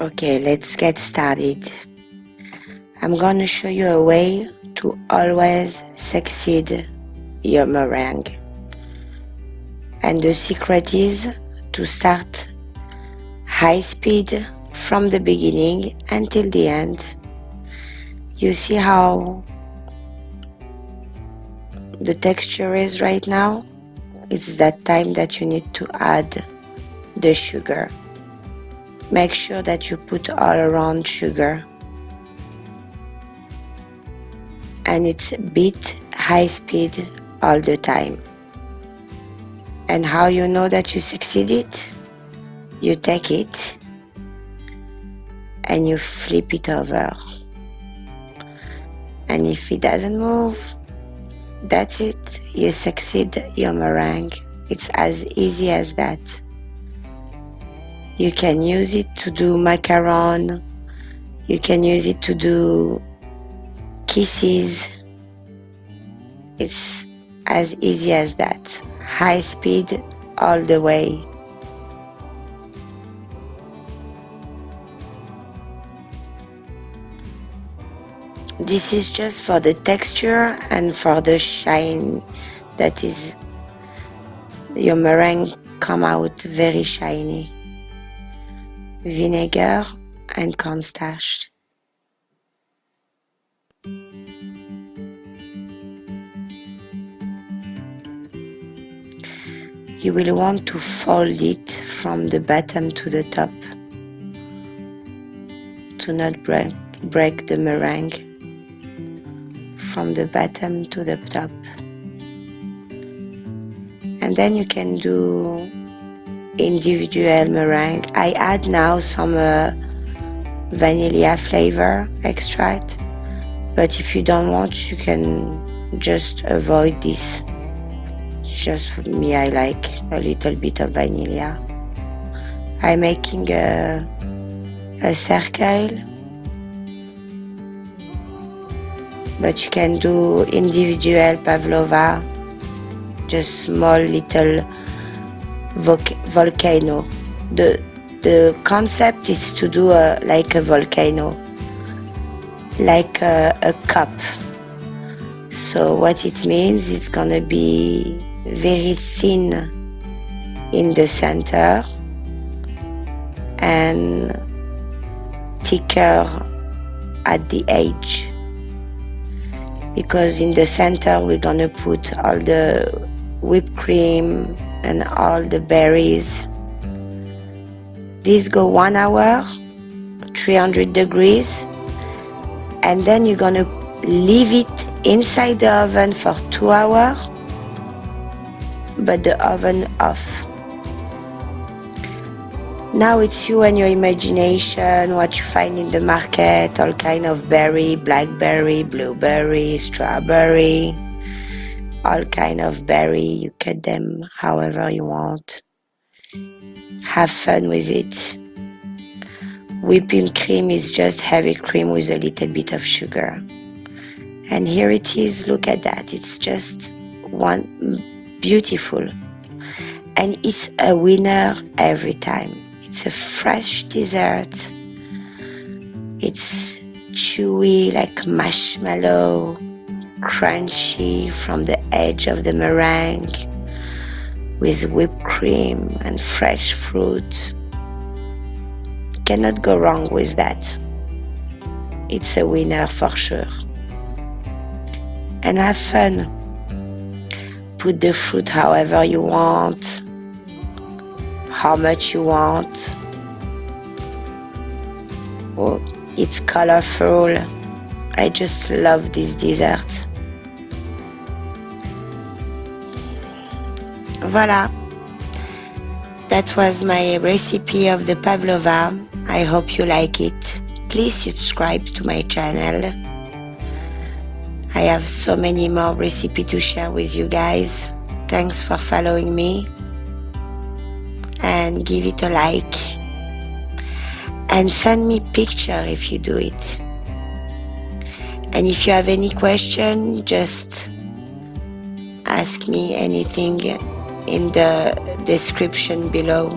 Okay, let's get started. I'm gonna show you a way to always succeed your meringue. And the secret is to start high speed from the beginning until the end. You see how the texture is right now? It's that time that you need to add the sugar. Make sure that you put all around sugar. And it's beat high speed all the time. And how you know that you succeeded? You take it and you flip it over. And if it doesn't move, that's it. You succeed your meringue. It's as easy as that. You can use it to do macaron. You can use it to do kisses. It's as easy as that. High speed all the way. This is just for the texture and for the shine, that is, your meringue come out very shiny. Vinegar and cornstarch. You will want to fold it from the bottom to the top to not break the meringue from the bottom to the top. And then you can do individual meringue. I add now some vanilla flavor extract, but if you don't want, you can just avoid this. Just for me, I like a little bit of vanilla. I'm making a circle, but you can do individual Pavlova, just small little volcano. The concept is to do like a volcano, like a cup. So what it means, it's gonna be very thin in the center and thicker at the edge, because in the center we're gonna put all the whipped cream and all the berries. These go 1 hour, 300 degrees, and then you're gonna leave it inside the oven for 2 hours, but the oven off. Now it's you and your imagination, what you find in the market, all kind of berry, blackberry, blueberry, strawberry, all kind of berry. You cut them however you want. Have fun with it. Whipping cream is just heavy cream with a little bit of sugar. And here it is, look at that. It's just one beautiful. And it's a winner every time. It's a fresh dessert. It's chewy like marshmallow, crunchy from the edge of the meringue, with whipped cream and fresh fruit. Cannot go wrong with that. It's a winner for sure. And have fun. Put the fruit however you want, how much you want. Oh, it's colorful. I just love this dessert. Voila. That was my recipe of the Pavlova. I hope you like it. Please subscribe to my channel. I have so many more recipes to share with you guys. Thanks for following me. and give it a like, and send me picture if you do it. And if you have any question, just ask me anything in the description below.